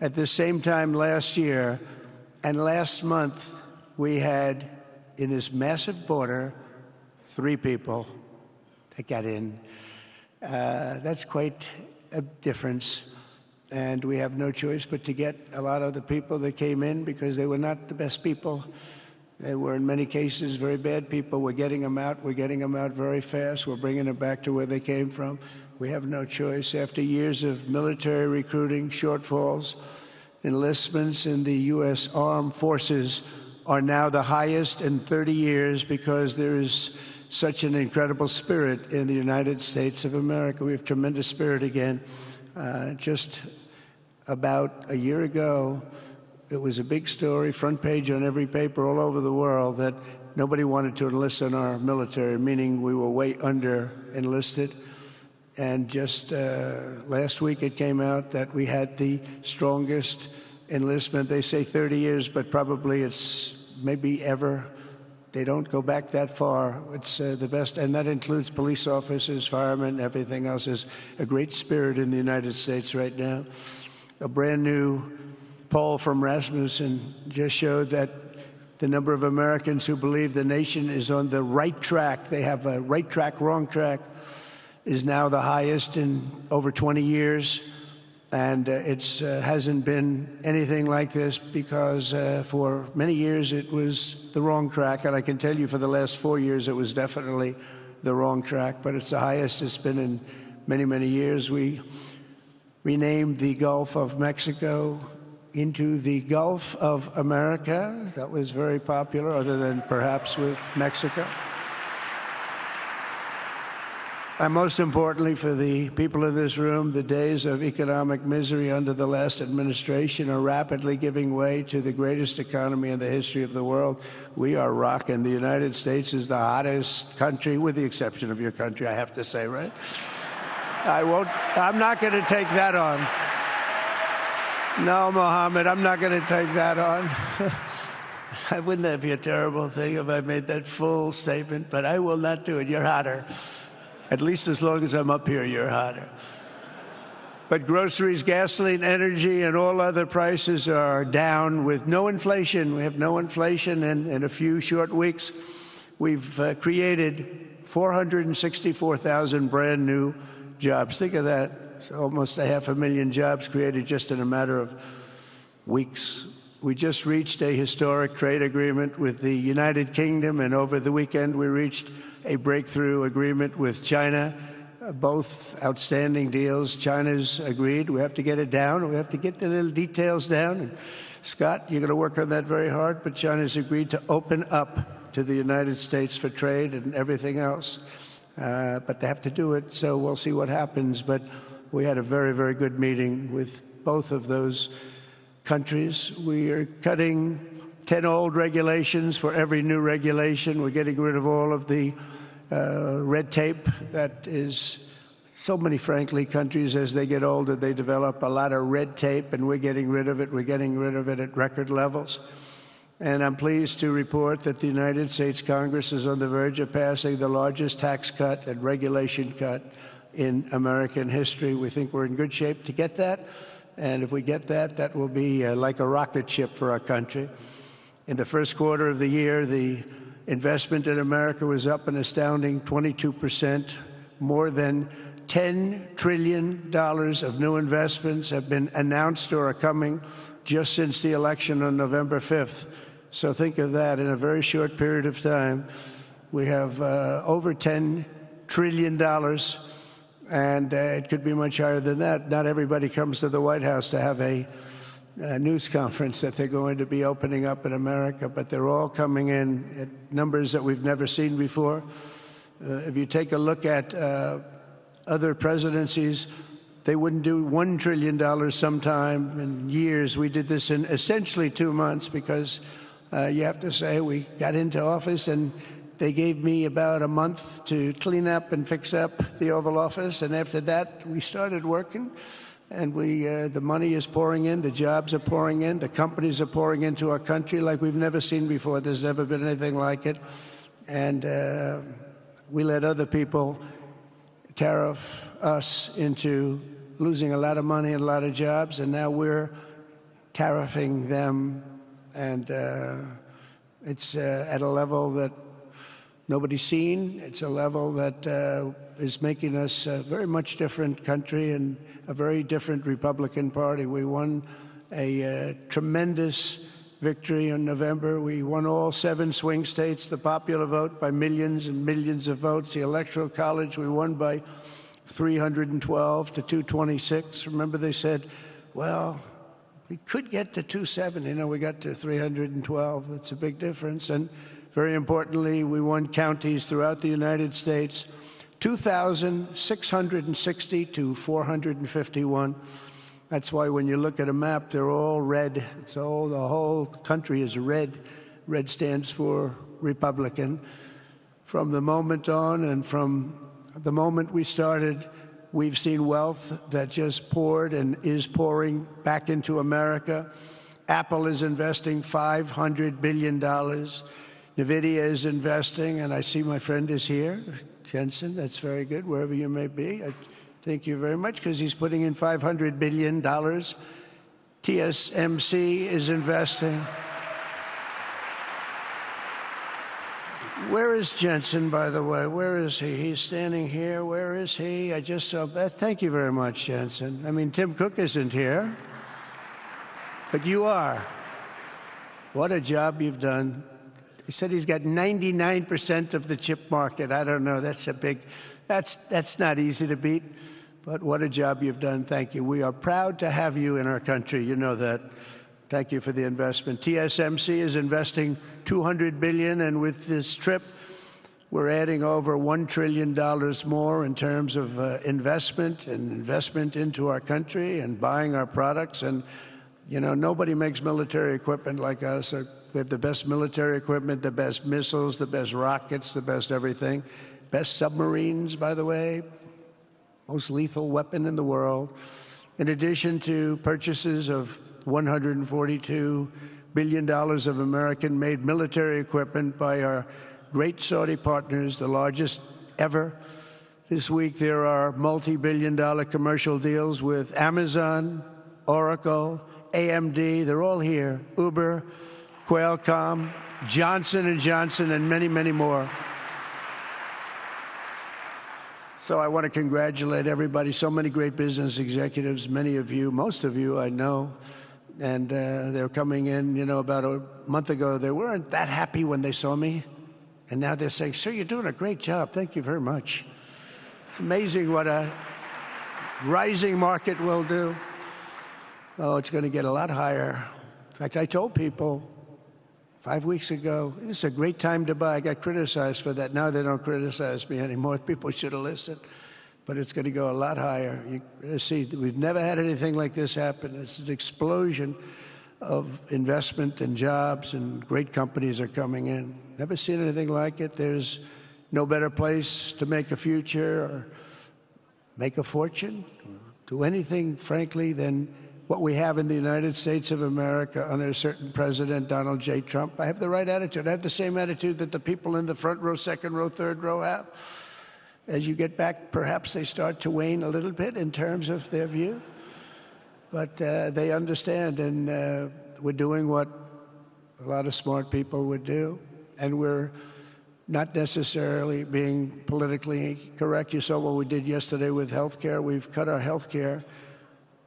at the same time last year, and last month we had, in this massive border, 3 people that got in. That's quite a difference, and we have no choice but to get a lot of the people that came in, because they were not the best people. They were, in many cases, very bad people. We're getting them out. We're getting them out very fast. We're bringing them back to where they came from. We have no choice. After years of military recruiting shortfalls, enlistments in the U.S. Armed Forces are now the highest in 30 years because there is such an incredible spirit in the United States of America. We have tremendous spirit again. Just about a year ago, it was a big story, front page on every paper all over the world, that nobody wanted to enlist in our military, meaning we were way under enlisted. And just last week it came out that we had the strongest enlistment. They say 30 years, but probably it's maybe ever. They don't go back that far. It's the best, and that includes police officers, firemen, everything else. There's a great spirit in the United States right now. A brand new poll from Rasmussen just showed that the number of Americans who believe the nation is on the right track, they have a right track, wrong track, is now the highest in over 20 years. And it hasn't been anything like this because for many years it was the wrong track. And I can tell you for the last 4 years it was definitely the wrong track. But it's the highest it's been in many, many years. We renamed the Gulf of Mexico into the Gulf of America. That was very popular, other than perhaps with Mexico. And most importantly for the people in this room, the days of economic misery under the last administration are rapidly giving way to the greatest economy in the history of the world. We are rocking. The United States is the hottest country, with the exception of your country, I have to say, right? I'm not going to take that on. No, Mohammed, I'm not going to take that on. Wouldn't that be a terrible thing if I made that full statement? But I will not do it. You're hotter. At least as long as I'm up here, you're hotter. But groceries, gasoline, energy, and all other prices are down with no inflation. We have no inflation, and in a few short weeks, we've created 464,000 brand new jobs. Think of that. It's almost 500,000 jobs created just in a matter of weeks. We just reached a historic trade agreement with the United Kingdom, and over the weekend we reached a breakthrough agreement with China. Both outstanding deals. China's agreed. We have to get it down. We have to get the little details down. And Scott, you're going to work on that very hard, but China's agreed to open up to the United States for trade and everything else. But they have to do it, so we'll see what happens. But we had a very, very good meeting with both of those countries. We are cutting 10 old regulations for every new regulation. We're getting rid of all of the red tape that is so many, frankly, countries, as they get older, they develop a lot of red tape, and we're getting rid of it. We're getting rid of it at record levels. And I'm pleased to report that the United States Congress is on the verge of passing the largest tax cut and regulation cut in American history. We think we're in good shape to get that. And if we get that, that will be like a rocket ship for our country. In the first quarter of the year, the investment in America was up an astounding 22%. More than $10 trillion of new investments have been announced or are coming just since the election on November 5th. So think of that. In a very short period of time, we have over $10 trillion, and it could be much higher than that. Not everybody comes to the White House to have a news conference that they're going to be opening up in America, but they're all coming in at numbers that we've never seen before. If you take a look at other presidencies, they wouldn't do $1 trillion sometime in years. We did this in essentially 2 months because you have to say we got into office and they gave me about a month to clean up and fix up the Oval Office, and after that we started working. And the money is pouring in, the jobs are pouring in, the companies are pouring into our country like we've never seen before. There's never been anything like it. And we let other people tariff us into losing a lot of money and a lot of jobs, and now we're tariffing them, and it's at a level that nobody's seen. It's a level that is making us a very much different country and a very different Republican Party. We won a tremendous victory in November. We won all 7 swing states, the popular vote by millions and millions of votes. The Electoral College, we won by 312 to 226. Remember, they said, well, we could get to 270. You know, we got to 312. That's a big difference. And very importantly, we won counties throughout the United States, 2,660 to 451. That's why when you look at a map, they're all red. The whole country is red. Red stands for Republican. From the moment on and from the moment we started, we've seen wealth that just poured and is pouring back into America. Apple is investing $500 billion. NVIDIA is investing, and I see my friend is here, Jensen. That's very good, wherever you may be. I thank you very much, because he's putting in $500 billion. TSMC is investing. Where is Jensen, by the way? Where is he? He's standing here. Where is he? I just saw that. Thank you very much, Jensen. I mean, Tim Cook isn't here, but you are. What a job you've done. He said he's got 99% of the chip market. I don't know. That's a big, that's not easy to beat, but what a job you've done. Thank you. We are proud to have you in our country. You know that. Thank you for the investment. TSMC is investing $200 billion, and with this trip, we're adding over $1 trillion more in terms of investment into our country and buying our products. And, you know, nobody makes military equipment like us. We have the best military equipment, the best missiles, the best rockets, the best everything. Best submarines, by the way. Most lethal weapon in the world. In addition to purchases of $142 billion of American-made military equipment by our great Saudi partners, the largest ever. This week, there are multi-billion-dollar commercial deals with Amazon, Oracle, AMD. They're all here. Uber, Qualcomm, Johnson & Johnson, and many, many more. So I want to congratulate everybody. So many great business executives, many of you, most of you I know. And they're coming in, you know, about a month ago. They weren't that happy when they saw me. And now they're saying, sir, you're doing a great job. Thank you very much. It's amazing what a rising market will do. Oh, it's going to get a lot higher. In fact, I told people 5 weeks ago, this is a great time to buy. I got criticized for that. Now they don't criticize me anymore. People should have listened. But it's going to go a lot higher. You see, we've never had anything like this happen. It's an explosion of investment and jobs, and great companies are coming in. Never seen anything like it. There's no better place to make a future or make a fortune, or do anything, frankly, than what we have in the United States of America under a certain president, Donald J. Trump. I have the right attitude. I have the same attitude that the people in the front row, second row, third row have. As you get back, perhaps they start to wane a little bit in terms of their view. But they understand, and we're doing what a lot of smart people would do. And we're not necessarily being politically correct. You saw what we did yesterday with health care. We've cut our health care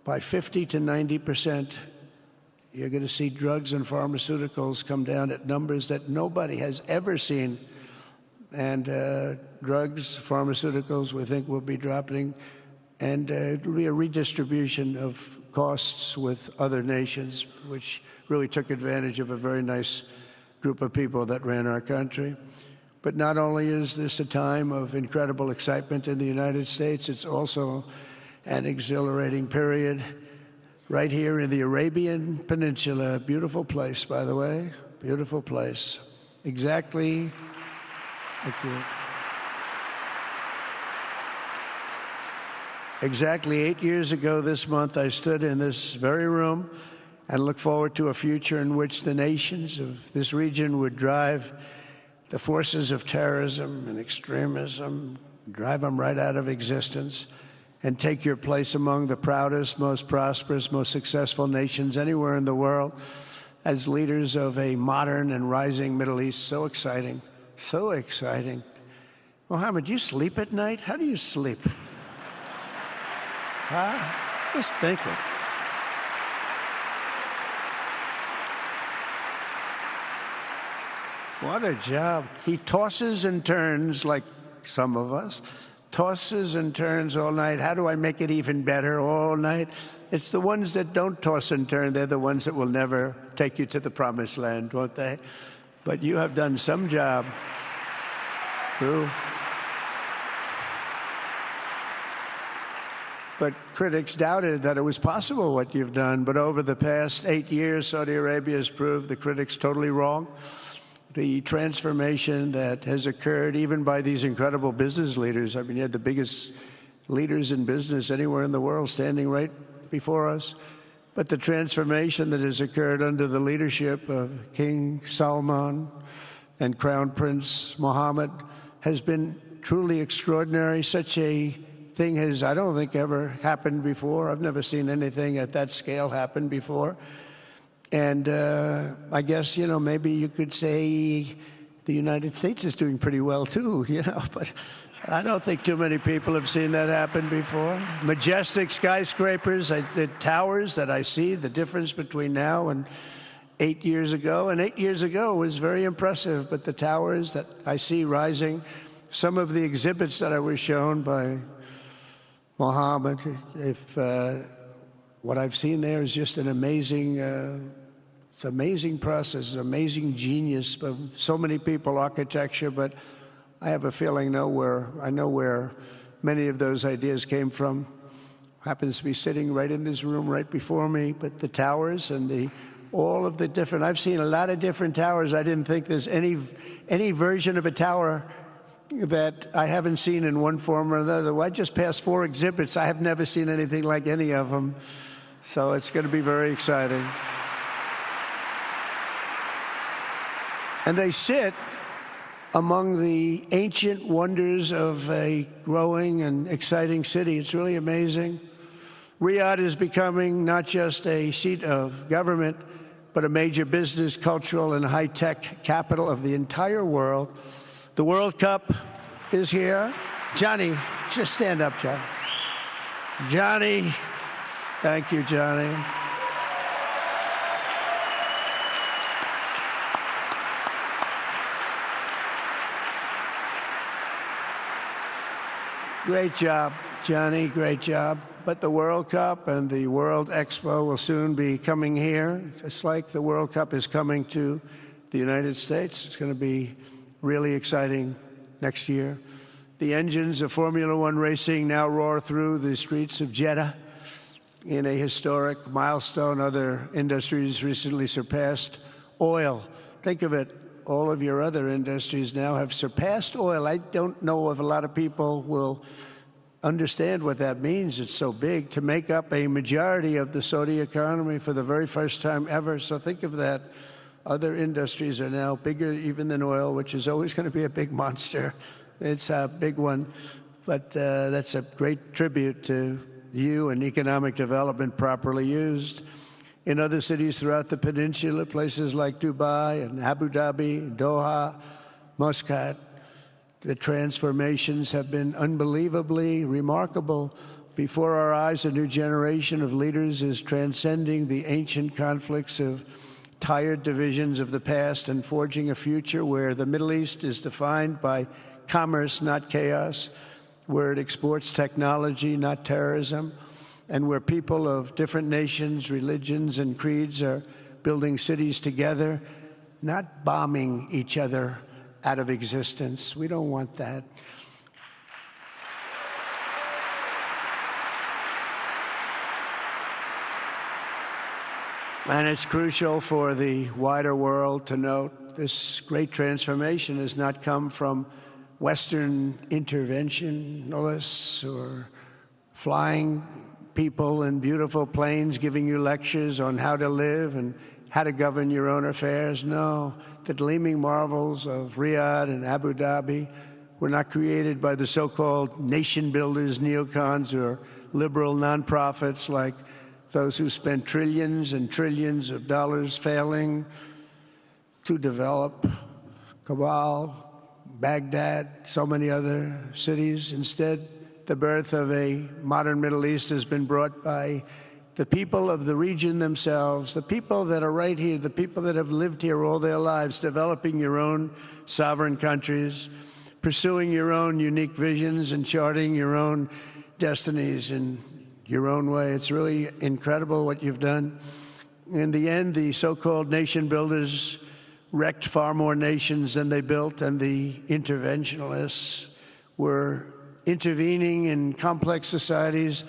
by 50 to 90%. You're going to see drugs and pharmaceuticals come down at numbers that nobody has ever seen. And drugs, pharmaceuticals, we think will be dropping. And it'll be a redistribution of costs with other nations, which really took advantage of a very nice group of people that ran our country. But not only is this a time of incredible excitement in the United States, it's also an exhilarating period right here in the Arabian Peninsula. Beautiful place, by the way. Beautiful place. Exactly. Thank you. Exactly 8 years ago this month, I stood in this very room and looked forward to a future in which the nations of this region would drive the forces of terrorism and extremism, drive them right out of existence. and take your place among the proudest, most prosperous, most successful nations anywhere in the world as leaders of a modern and rising Middle East. So exciting, so exciting. Mohammed, you sleep at night? How do you sleep? Huh? Just thinking. What a job. He tosses and turns like some of us. Tosses and turns all night. How do I make it even better all night? It's the ones that don't toss and turn. They're the ones that will never take you to the promised land, won't they? But you have done some job. True. But critics doubted that it was possible what you've done. But over the past 8 years, Saudi Arabia has proved the critics totally wrong. The transformation that has occurred even by these incredible business leaders. I mean, you had the biggest leaders in business anywhere in the world standing right before us. But the transformation that has occurred under the leadership of King Salman and Crown Prince Mohammed has been truly extraordinary. Such a thing has, I don't think, ever happened before. I've never seen anything at that scale happen before. And I guess, maybe you could say the United States is doing pretty well, too, but I don't think too many people have seen that happen before. Majestic skyscrapers, the towers that I see, the difference between now and 8 years ago. And 8 years ago was very impressive, but the towers that I see rising, some of the exhibits that I was shown by Mohammed, what I've seen there is just an amazing, it's an amazing process, amazing genius of so many people, architecture, but I have a feeling I know where many of those ideas came from. Happens to be sitting right in this room right before me, but the towers and all of the different, I've seen a lot of different towers. I didn't think there's any version of a tower that I haven't seen in one form or another. I just passed 4 exhibits. I have never seen anything like any of them. So it's going to be very exciting. And they sit among the ancient wonders of a growing and exciting city. It's really amazing. Riyadh is becoming not just a seat of government, but a major business, cultural, and high-tech capital of the entire world. The World Cup is here. Johnny, just stand up, Johnny. Johnny, thank you, Johnny. Great job, Johnny, great job. But the World Cup and the World Expo will soon be coming here, just like the World Cup is coming to the United States. It's going to be really exciting next year. The engines of Formula One racing now roar through the streets of Jeddah in a historic milestone. Other industries recently surpassed oil. Think of it, all of your other industries now have surpassed oil. I don't know if a lot of people will understand what that means. It's so big to make up a majority of the Saudi economy for the very first time ever. So think of that. Other industries are now bigger even than oil, which is always going to be a big monster. It's a big one. But that's a great tribute to you and economic development properly used. In other cities throughout the peninsula, places like Dubai and Abu Dhabi, Doha, Muscat, the transformations have been unbelievably remarkable. Before our eyes, a new generation of leaders is transcending the ancient conflicts of tired divisions of the past and forging a future where the Middle East is defined by commerce, not chaos, where it exports technology, not terrorism, and where people of different nations, religions, and creeds are building cities together, not bombing each other out of existence. We don't want that. And it's crucial for the wider world to note this great transformation has not come from Western interventionists or flying people in beautiful planes giving you lectures on how to live and how to govern your own affairs. No, the gleaming marvels of Riyadh and Abu Dhabi were not created by the so-called nation builders, neocons, or liberal nonprofits like those who spent trillions and trillions of dollars failing to develop Kabul, Baghdad, so many other cities. Instead, the birth of a modern Middle East has been brought by the people of the region themselves, the people that are right here, the people that have lived here all their lives, developing your own sovereign countries, pursuing your own unique visions and charting your own destinies in your own way. It's really incredible what you've done. In the end, the so-called nation builders wrecked far more nations than they built, and the interventionists were intervening in complex societies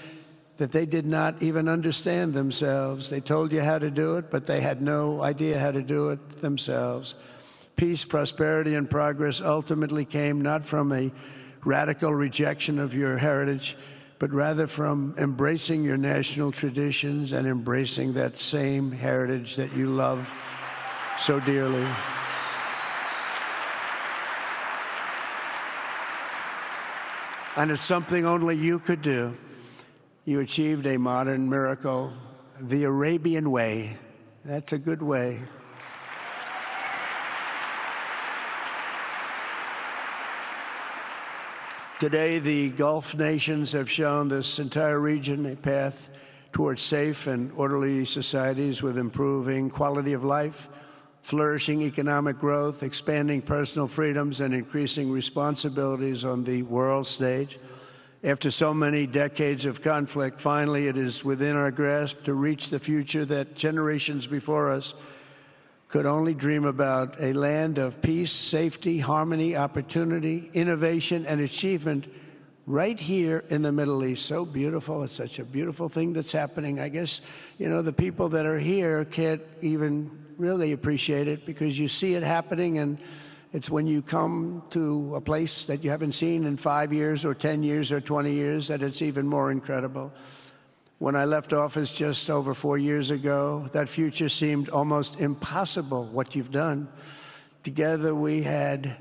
that they did not even understand themselves. They told you how to do it, but they had no idea how to do it themselves. Peace, prosperity, and progress ultimately came not from a radical rejection of your heritage, but rather from embracing your national traditions and embracing that same heritage that you love so dearly. And it's something only you could do. You achieved a modern miracle, the Arabian way. That's a good way. Today, the Gulf nations have shown this entire region a path towards safe and orderly societies with improving quality of life, flourishing economic growth, expanding personal freedoms, and increasing responsibilities on the world stage. After so many decades of conflict, finally it is within our grasp to reach the future that generations before us could only dream about, a land of peace, safety, harmony, opportunity, innovation, and achievement right here in the Middle East. So beautiful. It's such a beautiful thing that's happening. I guess, the people that are here can't even really appreciate it because you see it happening, and it's when you come to a place that you haven't seen in 5 years or 10 years or 20 years that it's even more incredible. When I left office just over 4 years ago, that future seemed almost impossible, what you've done. Together we had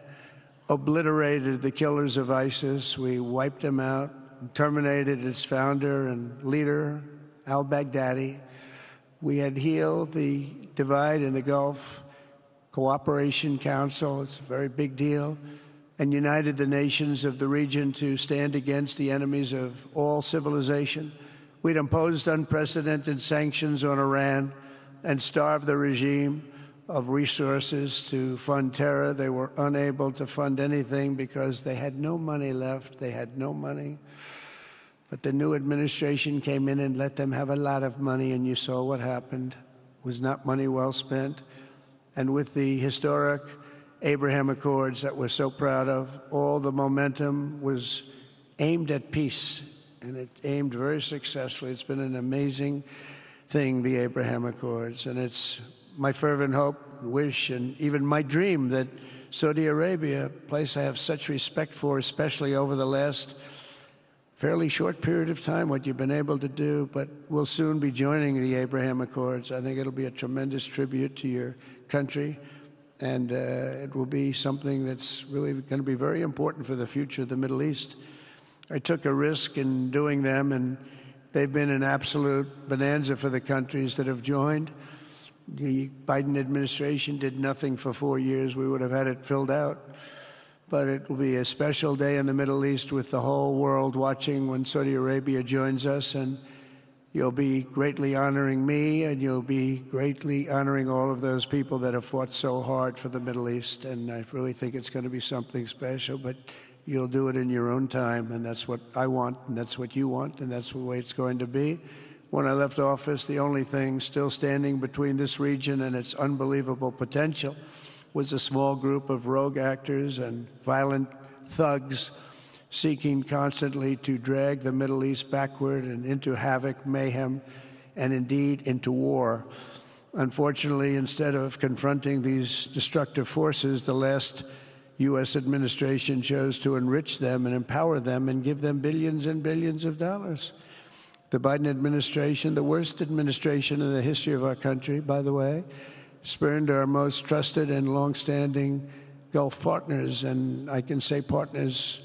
obliterated the killers of ISIS. We wiped them out, terminated its founder and leader, al-Baghdadi. We had healed the divide in the Gulf Cooperation Council, it's a very big deal, and united the nations of the region to stand against the enemies of all civilization. We'd imposed unprecedented sanctions on Iran and starved the regime of resources to fund terror. They were unable to fund anything because they had no money left. They had no money. But the new administration came in and let them have a lot of money, and you saw what happened. It was not money well spent. And with the historic Abraham Accords that we're so proud of, all the momentum was aimed at peace, and it aimed very successfully. It's been an amazing thing, the Abraham Accords, and it's my fervent hope, wish, and even my dream that Saudi Arabia, a place I have such respect for, especially over the last fairly short period of time, what you've been able to do, but we'll soon be joining the Abraham Accords. I think it'll be a tremendous tribute to your country, and it will be something that's really going to be very important for the future of the Middle East. I took a risk in doing them, and they've been an absolute bonanza for the countries that have joined. The Biden administration did nothing for 4 years. We would have had it filled out. But it will be a special day in the Middle East with the whole world watching when Saudi Arabia joins us, and you'll be greatly honoring me, and you'll be greatly honoring all of those people that have fought so hard for the Middle East. And I really think it's going to be something special, but you'll do it in your own time, and that's what I want, and that's what you want, and that's the way it's going to be. When I left office, the only thing still standing between this region and its unbelievable potential was a small group of rogue actors and violent thugs seeking constantly to drag the Middle East backward and into havoc, mayhem, and indeed into war. Unfortunately, instead of confronting these destructive forces, the last U.S. administration chose to enrich them and empower them and give them billions and billions of dollars. The Biden administration, the worst administration in the history of our country, by the way, spurned our most trusted and longstanding Gulf partners, and I can say partners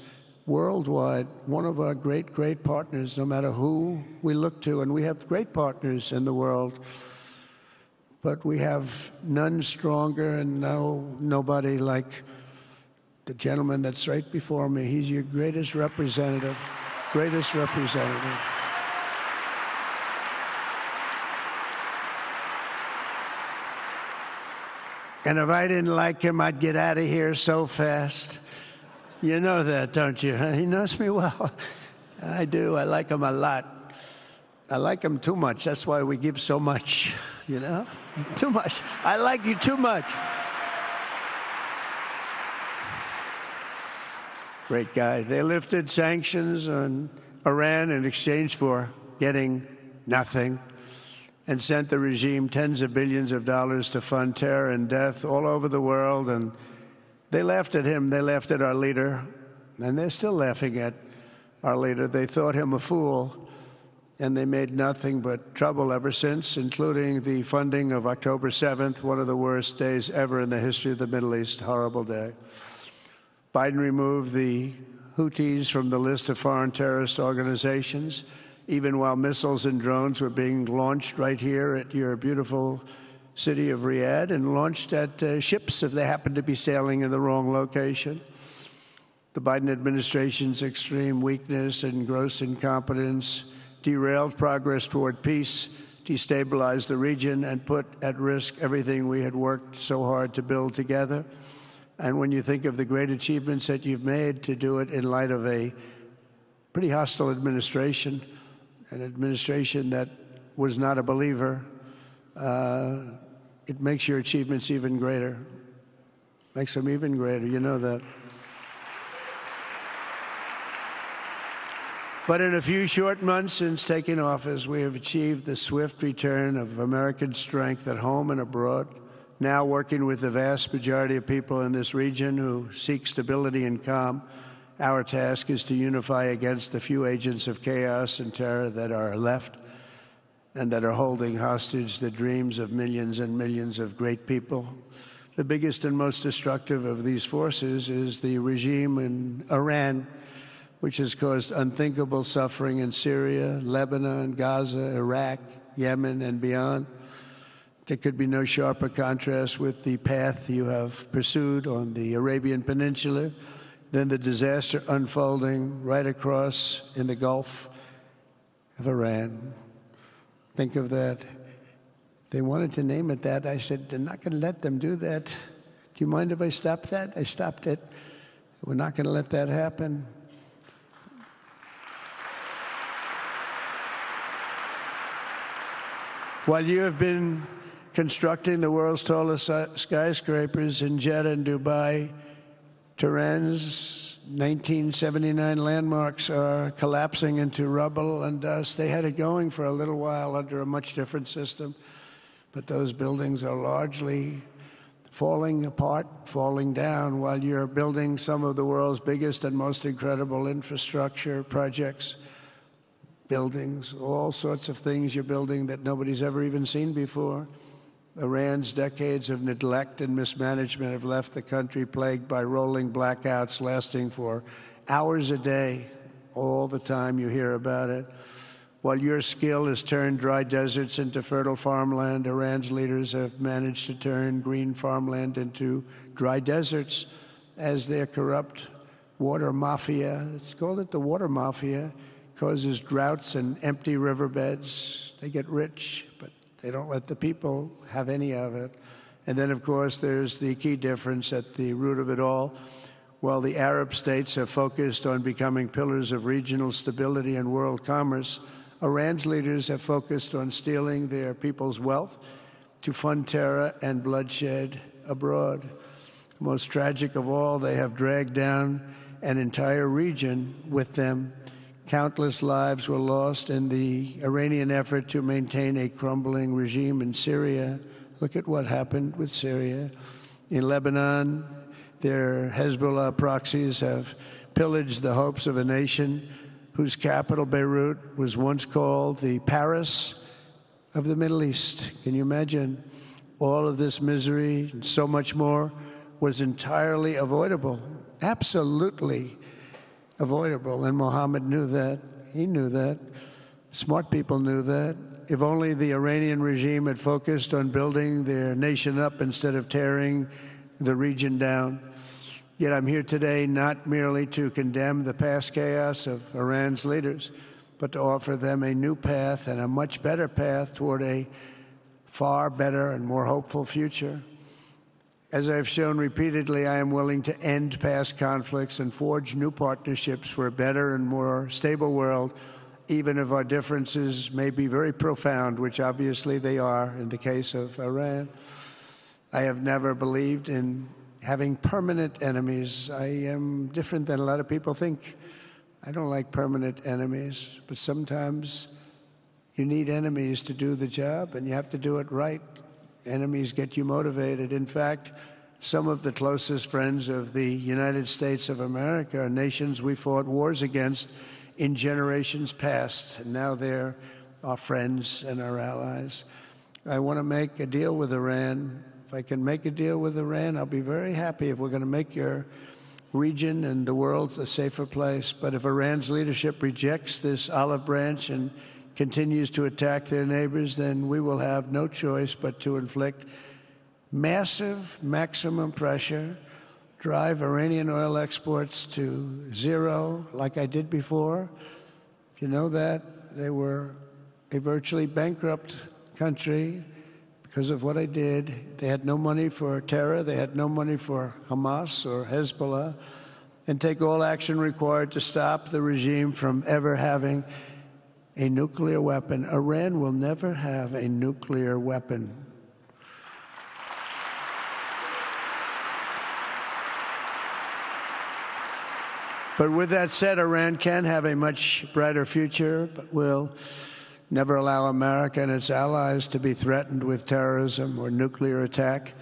worldwide, one of our great, great partners, no matter who we look to. And we have great partners in the world, but we have none stronger and nobody like the gentleman that's right before me. He's your greatest representative, greatest representative. And if I didn't like him, I'd get out of here so fast. You know that, don't you? He knows me well. I do. I like him a lot. I like him too much. That's why we give so much, you know? Too much. I like you too much. Great guy. They lifted sanctions on Iran in exchange for getting nothing, and sent the regime tens of billions of dollars to fund terror and death all over the world. And they laughed at him. They laughed at our leader. And they're still laughing at our leader. They thought him a fool. And they made nothing but trouble ever since, including the funding of October 7th, one of the worst days ever in the history of the Middle East. Horrible day. Biden removed the Houthis from the list of foreign terrorist organizations, even while missiles and drones were being launched right here at your beautiful city of Riyadh, and launched at ships if they happened to be sailing in the wrong location. The Biden administration's extreme weakness and gross incompetence derailed progress toward peace, destabilized the region, and put at risk everything we had worked so hard to build together. And when you think of the great achievements that you've made, to do it in light of a pretty hostile administration, an administration that was not a believer, it makes your achievements even greater. Makes them even greater, you know that. But in a few short months since taking office, we have achieved the swift return of American strength at home and abroad, now working with the vast majority of people in this region who seek stability and calm. Our task is to unify against the few agents of chaos and terror that are left and that are holding hostage the dreams of millions and millions of great people. The biggest and most destructive of these forces is the regime in Iran, which has caused unthinkable suffering in Syria, Lebanon, Gaza, Iraq, Yemen, and beyond. There could be no sharper contrast with the path you have pursued on the Arabian Peninsula than the disaster unfolding right across in the Gulf of Iran. Think of that. They wanted to name it that. I said, they're not going to let them do that. Do you mind if I stop that? I stopped it. We're not going to let that happen. While you have been constructing the world's tallest skyscrapers in Jeddah and Dubai, Tehran's 1979 landmarks are collapsing into rubble and dust. They had it going for a little while under a much different system, but those buildings are largely falling apart, falling down, while you're building some of the world's biggest and most incredible infrastructure projects. Buildings, all sorts of things you're building that nobody's ever even seen before. Iran's decades of neglect and mismanagement have left the country plagued by rolling blackouts lasting for hours a day. All the time you hear about it. While your skill has turned dry deserts into fertile farmland, Iran's leaders have managed to turn green farmland into dry deserts as their corrupt water mafia, it's called it the water mafia, causes droughts and empty riverbeds. They get rich, but they don't let the people have any of it. And then, of course, there's the key difference at the root of it all. While the Arab states have focused on becoming pillars of regional stability and world commerce, Iran's leaders have focused on stealing their people's wealth to fund terror and bloodshed abroad. Most tragic of all, they have dragged down an entire region with them. Countless lives were lost in the Iranian effort to maintain a crumbling regime in Syria. Look at what happened with Syria. In Lebanon, their Hezbollah proxies have pillaged the hopes of a nation whose capital, Beirut, was once called the Paris of the Middle East. Can you imagine? All of this misery and so much more was entirely avoidable. Absolutely avoidable, and Mohammed knew that. He knew that. Smart people knew that. If only the Iranian regime had focused on building their nation up instead of tearing the region down. Yet I'm here today not merely to condemn the past chaos of Iran's leaders, but to offer them a new path and a much better path toward a far better and more hopeful future. As I've shown repeatedly, I am willing to end past conflicts and forge new partnerships for a better and more stable world, even if our differences may be very profound, which obviously they are in the case of Iran. I have never believed in having permanent enemies. I am different than a lot of people think. I don't like permanent enemies, but sometimes you need enemies to do the job, and you have to do it right. Enemies get you motivated. In fact, some of the closest friends of the United States of America are nations we fought wars against in generations past, and now they're our friends and our allies. I want to make a deal with Iran. If I can make a deal with Iran, I'll be very happy if we're going to make your region and the world a safer place. But if Iran's leadership rejects this olive branch and continues to attack their neighbors, then we will have no choice but to inflict massive, maximum pressure, drive Iranian oil exports to zero, like I did before. If you know that, they were a virtually bankrupt country because of what I did. They had no money for terror. They had no money for Hamas or Hezbollah, and take all action required to stop the regime from ever having a nuclear weapon. Iran will never have a nuclear weapon. But with that said, Iran can have a much brighter future, but will never allow America and its allies to be threatened with terrorism or nuclear attack.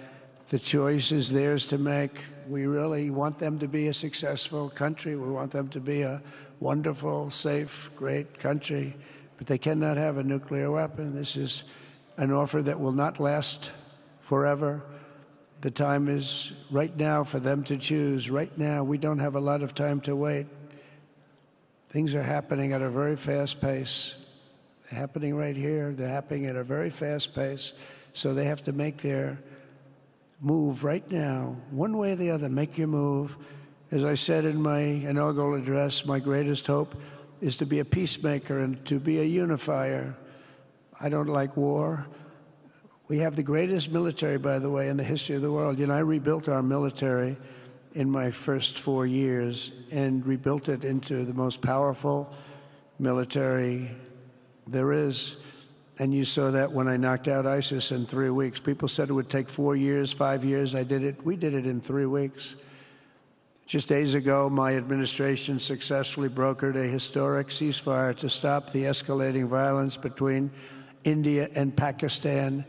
The choice is theirs to make. We really want them to be a successful country. We want them to be a wonderful, safe, great country, but they cannot have a nuclear weapon. This is an offer that will not last forever. The time is right now for them to choose. Right now, we don't have a lot of time to wait. Things are happening at a very fast pace. They're happening right here. They're happening at a very fast pace. So they have to make their move right now, one way or the other. Make your move. As I said in my inaugural address, my greatest hope is to be a peacemaker and to be a unifier. I don't like war. We have the greatest military, by the way, in the history of the world. You know, I rebuilt our military in my first 4 years and rebuilt it into the most powerful military there is. And you saw that when I knocked out ISIS in 3 weeks. People said it would take 4 years, 5 years. I did it. We did it in 3 weeks. Just days ago, my administration successfully brokered a historic ceasefire to stop the escalating violence between India and Pakistan.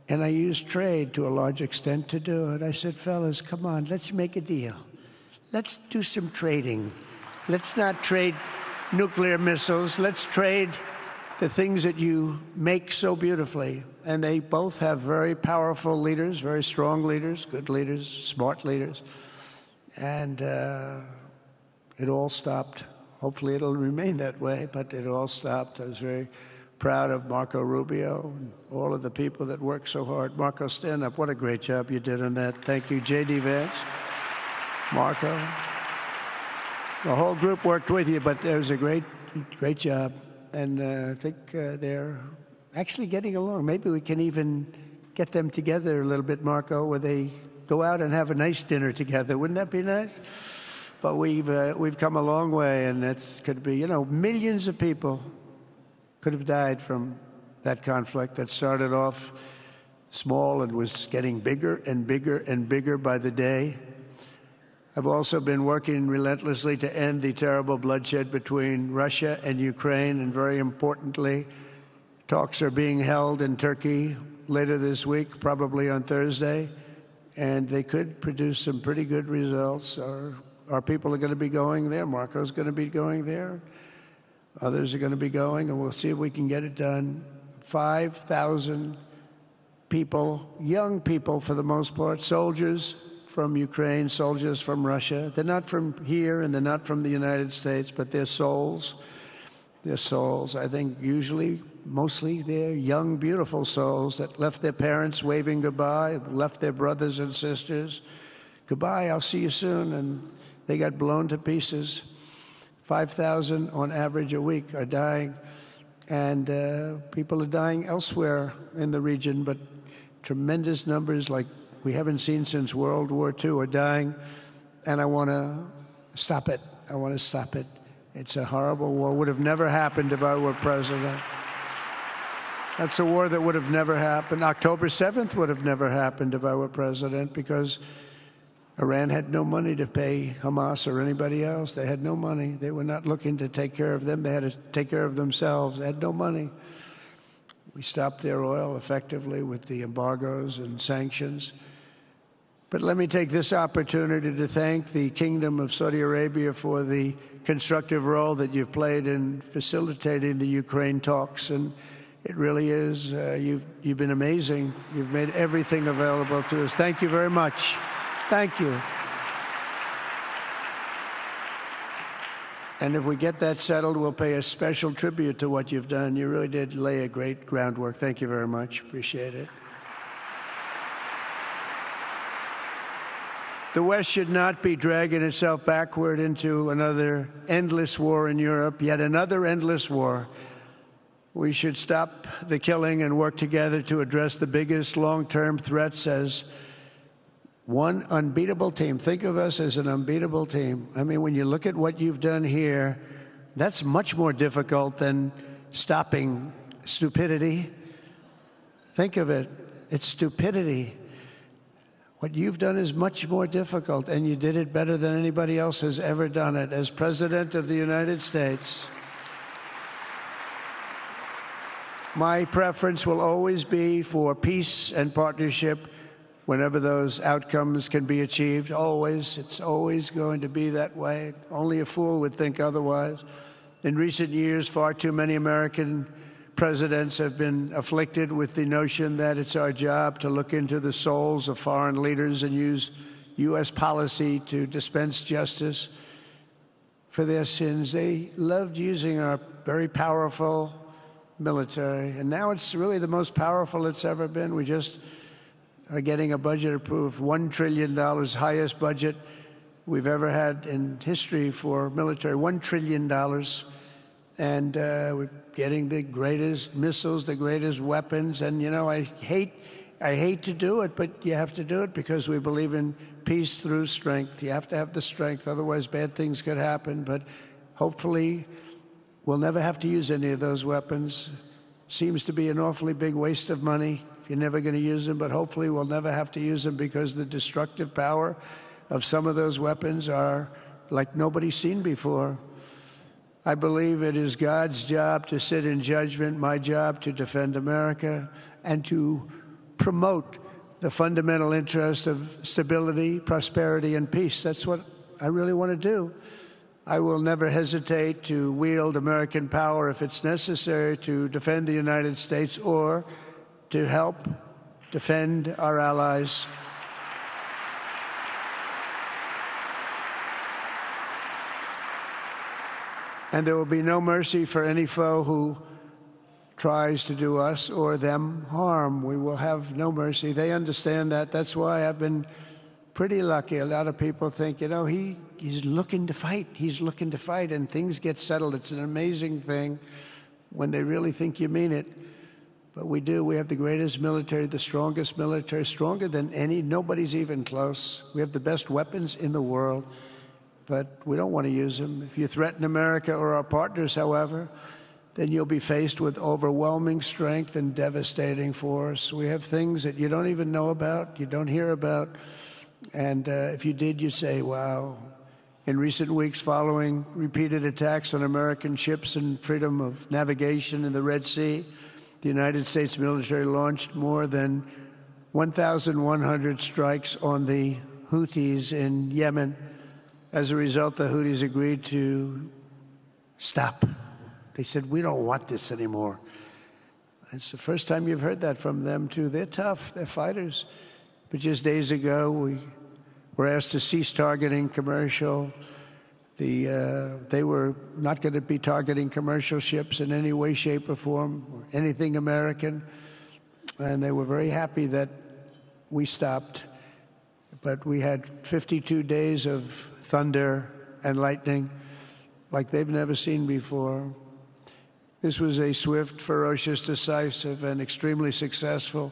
And I used trade to a large extent to do it. I said, fellas, come on, let's make a deal. Let's do some trading. Let's not trade nuclear missiles. Let's trade the things that you make so beautifully. And they both have very powerful leaders, very strong leaders, good leaders, smart leaders. And it all stopped. Hopefully it'll remain that way, but it all stopped. I was very proud of Marco Rubio and all of the people that worked so hard. Marco, stand up. What a great job you did on that. Thank you, J.D. Vance, Marco. The whole group worked with you, but it was a great job. And I think they're actually getting along. Maybe we can even get them together a little bit, Marco, where they go out and have a nice dinner together. Wouldn't that be nice? But we've come a long way, and it's could be, you know, millions of people could have died from that conflict that started off small and was getting bigger and bigger and bigger by the day. I've also been working relentlessly to end the terrible bloodshed between Russia and Ukraine, and very importantly, talks are being held in Turkey later this week, probably on Thursday, and they could produce some pretty good results. Our people are going to be going there. Marco's going to be going there. Others are going to be going, and we'll see if we can get it done. 5,000 people, young people for the most part, soldiers, from Ukraine, soldiers from Russia. They're not from here and they're not from the United States, but they're souls. They're souls. I think usually, mostly, they're young, beautiful souls that left their parents waving goodbye, left their brothers and sisters. Goodbye, I'll see you soon. And they got blown to pieces. 5,000 on average a week are dying. And people are dying elsewhere in the region, but tremendous numbers like we haven't seen since World War II are dying. And I want to stop it. I want to stop it. It's a horrible war. Would have never happened if I were president. That's a war that would have never happened. October 7th would have never happened if I were president, because Iran had no money to pay Hamas or anybody else. They had no money. They were not looking to take care of them. They had to take care of themselves. They had no money. We stopped their oil effectively with the embargoes and sanctions. But let me take this opportunity to thank the Kingdom of Saudi Arabia for the constructive role that you've played in facilitating the Ukraine talks. And it really is, you've been amazing. You've made everything available to us. Thank you very much. Thank you. And if we get that settled, we'll pay a special tribute to what you've done. You really did lay a great groundwork. Thank you very much. Appreciate it. The West should not be dragging itself backward into another endless war in Europe, yet another endless war. We should stop the killing and work together to address the biggest long-term threats as one unbeatable team. Think of us as an unbeatable team. I mean, when you look at what you've done here, that's much more difficult than stopping stupidity. Think of it. It's stupidity. What you've done is much more difficult, and you did it better than anybody else has ever done it. As President of the United States, my preference will always be for peace and partnership whenever those outcomes can be achieved. Always. It's always going to be that way. Only a fool would think otherwise. In recent years, far too many American presidents have been afflicted with the notion that it's our job to look into the souls of foreign leaders and use U.S. policy to dispense justice for their sins. They loved using our very powerful military, and now it's really the most powerful it's ever been. We just are getting a budget approved, $1 trillion, highest budget we've ever had in history for military, $1 trillion. And we're getting the greatest missiles, the greatest weapons. And, you know, I hate to do it, but you have to do it because we believe in peace through strength. You have to have the strength, otherwise bad things could happen. But hopefully we'll never have to use any of those weapons. Seems to be an awfully big waste of money if you're never going to use them, but hopefully we'll never have to use them, because the destructive power of some of those weapons are like nobody's seen before. I believe it is God's job to sit in judgment, my job to defend America, and to promote the fundamental interest of stability, prosperity, and peace. That's what I really want to do. I will never hesitate to wield American power if it's necessary to defend the United States or to help defend our allies. And there will be no mercy for any foe who tries to do us or them harm. We will have no mercy. They understand that. That's why I've been pretty lucky. A lot of people think, you know, he's looking to fight. He's looking to fight, and things get settled. It's an amazing thing when they really think you mean it. But we do. We have the greatest military, the strongest military, stronger than any. Nobody's even close. We have the best weapons in the world, but we don't want to use them. If you threaten America or our partners, however, then you'll be faced with overwhelming strength and devastating force. We have things that you don't even know about, you don't hear about, and if you did, you'd say, wow. In recent weeks, following repeated attacks on American ships and freedom of navigation in the Red Sea, the United States military launched more than 1,100 strikes on the Houthis in Yemen. As a result, the Houthis agreed to stop. They said, we don't want this anymore. It's the first time you've heard that from them, too. They're tough. They're fighters. But just days ago, we were asked to cease targeting commercial. They were not going to be targeting commercial ships in any way, shape, or form, or anything American. And they were very happy that we stopped. But we had 52 days of thunder and lightning like they've never seen before. This was a swift, ferocious, decisive, and extremely successful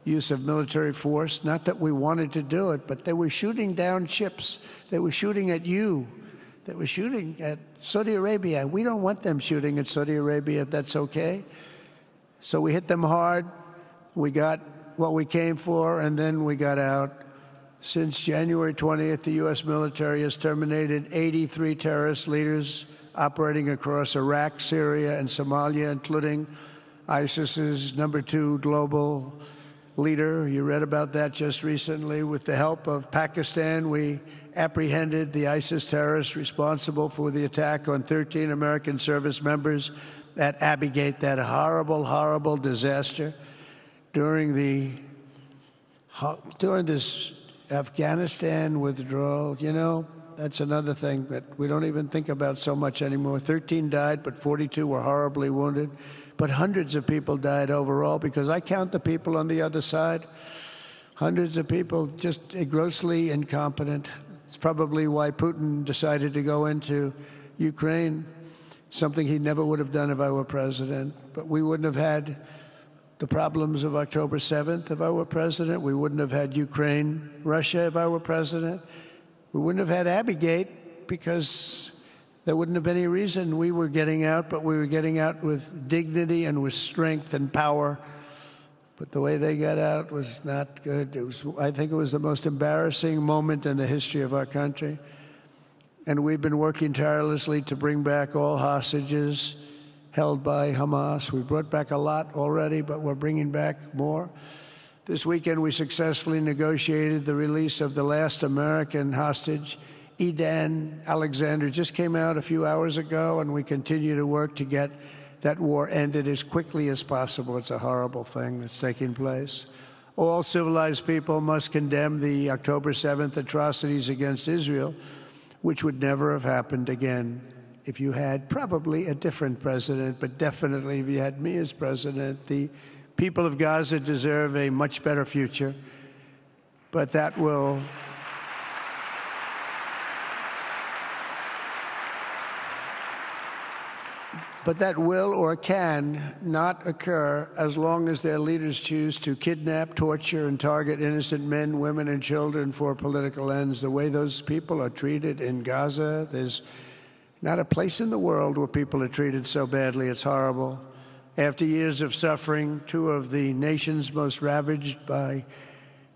use of military force. Not that we wanted to do it, but they were shooting down ships. They were shooting at you. They were shooting at Saudi Arabia. We don't want them shooting at Saudi Arabia, if that's okay. So we hit them hard. We got what we came for, and then we got out. Since January 20th, the U.S. military has terminated 83 terrorist leaders operating across Iraq, Syria, and Somalia, including ISIS's #2 global leader. You read about that just recently. With the help of Pakistan, we apprehended the ISIS terrorists responsible for the attack on 13 American service members at Abbey Gate, that horrible, horrible disaster. During this Afghanistan withdrawal, you know, that's another thing that we don't even think about so much anymore. 13 died, but 42 were horribly wounded. But hundreds of people died overall, because I count the people on the other side. Hundreds of people just grossly incompetent. It's probably why Putin decided to go into Ukraine, something he never would have done if I were president. But we wouldn't have had the problems of October 7th if I were president. We wouldn't have had Ukraine, Russia if I were president. We wouldn't have had Abbey Gate, because there wouldn't have been any reason we were getting out, but we were getting out with dignity and with strength and power. But the way they got out was not good. I think it was the most embarrassing moment in the history of our country. And we've been working tirelessly to bring back all hostages held by Hamas. We brought back a lot already, but we're bringing back more. This weekend, we successfully negotiated the release of the last American hostage. Edan Alexander just came out a few hours ago, and we continue to work to get that war ended as quickly as possible. It's a horrible thing that's taking place. All civilized people must condemn the October 7th atrocities against Israel, which would never have happened again if you had probably a different president, but definitely if you had me as president. The people of Gaza deserve a much better future, but that will or can not occur as long as their leaders choose to kidnap, torture, and target innocent men, women, and children for political ends. The way those people are treated in Gaza, there's not a place in the world where people are treated so badly. It's horrible. After years of suffering, two of the nations most ravaged by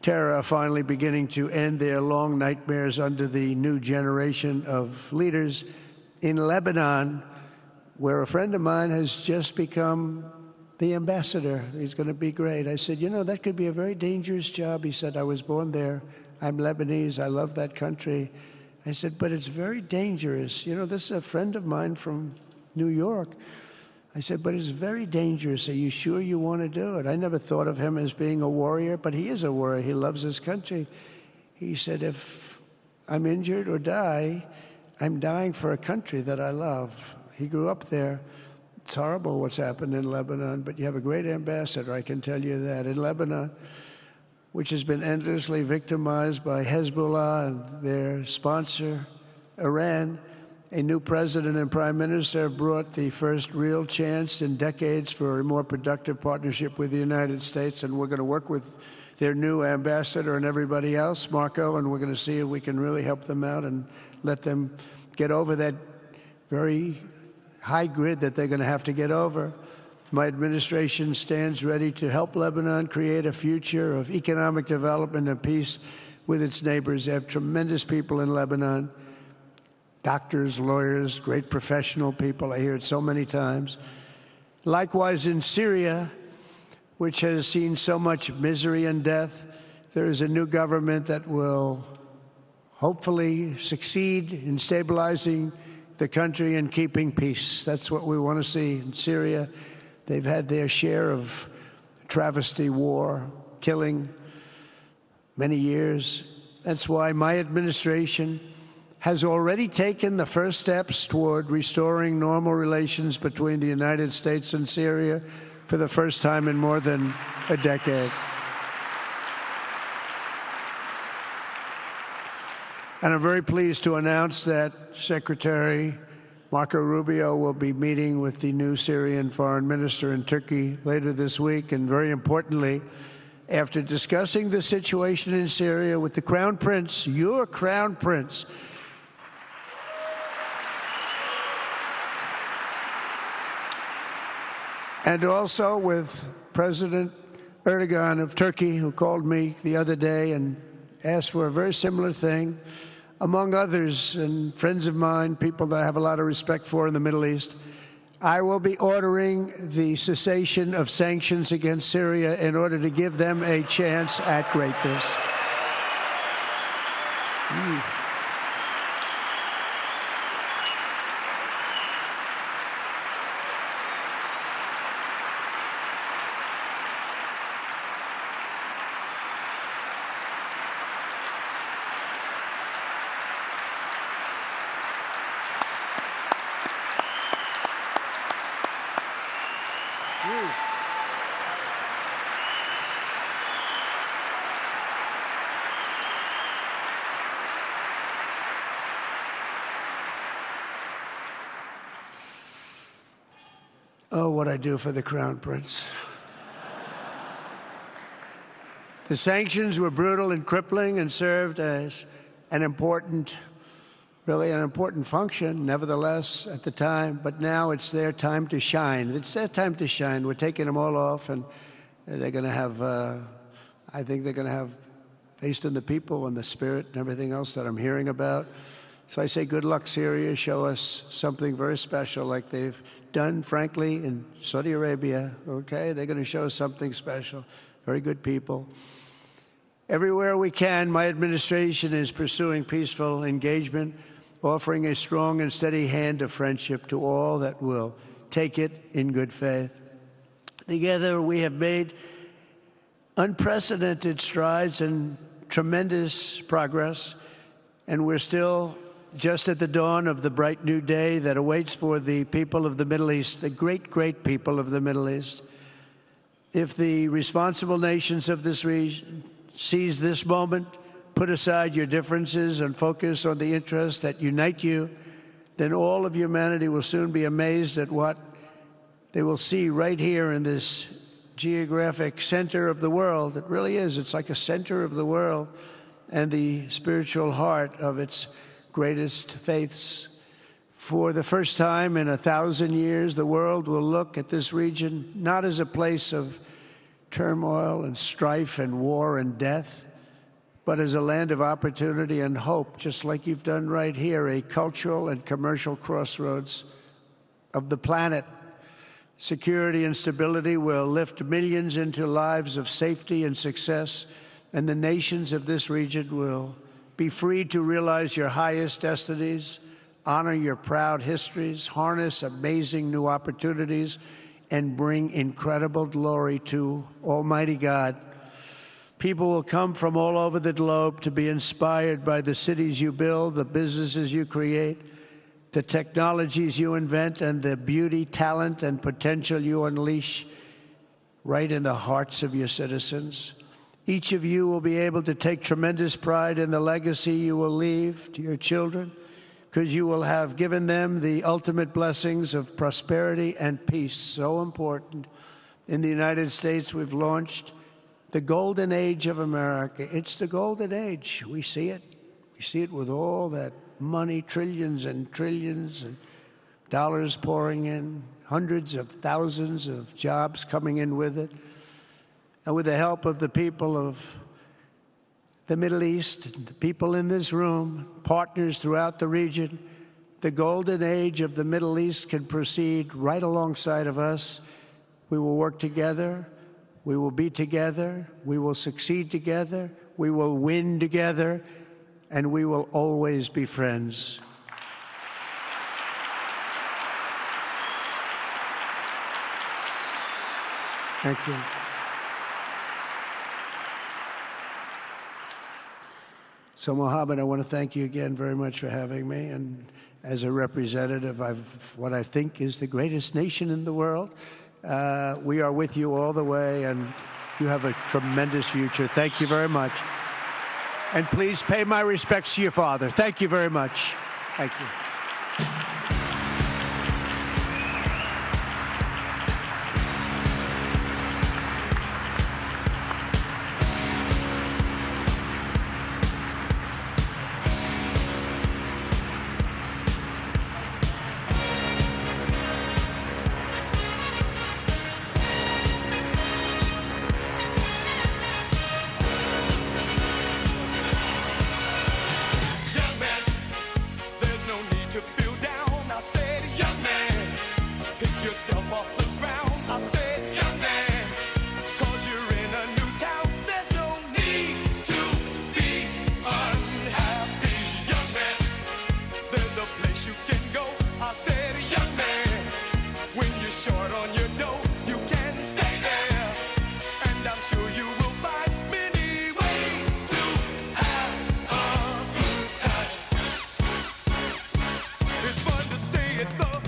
terror are finally beginning to end their long nightmares under the new generation of leaders. In Lebanon, where a friend of mine has just become the ambassador. He's going to be great. I said, you know, that could be a very dangerous job. He said, I was born there. I'm Lebanese. I love that country. I said, but it's very dangerous. You know, this is a friend of mine from New York. I said, but it's very dangerous. Are you sure you want to do it? I never thought of him as being a warrior, but he is a warrior. He loves his country. He said, if I'm injured or die, I'm dying for a country that I love. He grew up there. It's horrible what's happened in Lebanon, but you have a great ambassador, I can tell you that. In Lebanon, which has been endlessly victimized by Hezbollah and their sponsor, Iran, a new president and prime minister have brought the first real chance in decades for a more productive partnership with the United States, and we're going to work with their new ambassador and everybody else, Marco, and we're going to see if we can really help them out and let them get over that very high grid that they're going to have to get over. My administration stands ready to help Lebanon create a future of economic development and peace with its neighbors. They have tremendous people in Lebanon, doctors, lawyers, great professional people. I hear it so many times. Likewise, in Syria, which has seen so much misery and death, there is a new government that will hopefully succeed in stabilizing the country and keeping peace. That's what we want to see in Syria. They've had their share of travesty, war, killing, many years. That's why my administration has already taken the first steps toward restoring normal relations between the United States and Syria for the first time in more than a decade. And I'm very pleased to announce that Secretary Marco Rubio will be meeting with the new Syrian foreign minister in Turkey later this week. And very importantly, after discussing the situation in Syria with the Crown Prince, your Crown Prince, and also with President Erdogan of Turkey, who called me the other day and asked for a very similar thing, among others, and friends of mine, people that I have a lot of respect for in the Middle East, I will be ordering the cessation of sanctions against Syria in order to give them a chance at greatness. Oh, what I do for the Crown Prince. The sanctions were brutal and crippling and served as an important, really an important function, nevertheless, at the time. But now it's their time to shine. It's their time to shine. We're taking them all off, and they're going to have, I think they're going to have, based on the people and the spirit and everything else that I'm hearing about. So I say, good luck, Syria. Show us something very special like they've done, frankly, in Saudi Arabia, okay? They're going to show us something special. Very good people. Everywhere we can, my administration is pursuing peaceful engagement, offering a strong and steady hand of friendship to all that will take it in good faith. Together, we have made unprecedented strides and tremendous progress, and we're still just at the dawn of the bright new day that awaits for the people of the Middle East, the great, great people of the Middle East. If the responsible nations of this region seize this moment, put aside your differences and focus on the interests that unite you, then all of humanity will soon be amazed at what they will see right here in this geographic center of the world. It really is. It's like a center of the world and the spiritual heart of its greatest faiths. For the first time in 1,000 years, the world will look at this region not as a place of turmoil and strife and war and death, but as a land of opportunity and hope, just like you've done right here, a cultural and commercial crossroads of the planet. Security and stability will lift millions into lives of safety and success, and the nations of this region will be free to realize your highest destinies, honor your proud histories, harness amazing new opportunities, and bring incredible glory to Almighty God. People will come from all over the globe to be inspired by the cities you build, the businesses you create, the technologies you invent, and the beauty, talent, and potential you unleash right in the hearts of your citizens. Each of you will be able to take tremendous pride in the legacy you will leave to your children, because you will have given them the ultimate blessings of prosperity and peace. So important. In the United States, we've launched the golden age of America. It's the golden age. We see it. We see it with all that money, trillions and trillions of dollars pouring in, hundreds of thousands of jobs coming in with it. And with the help of the people of the Middle East, the people in this room, partners throughout the region, the golden age of the Middle East can proceed right alongside of us. We will work together. We will be together. We will succeed together. We will win together. And we will always be friends. Thank you. So, Mohammed, I want to thank you again very much for having me. And as a representative of what I think is the greatest nation in the world, we are with you all the way, and you have a tremendous future. Thank you very much. And please pay my respects to your father. Thank you very much. Thank you. You can go. I said, young man, when you're short on your dough, you can stay there. And I'm sure you will find many ways to have a good time. It's fun to stay at the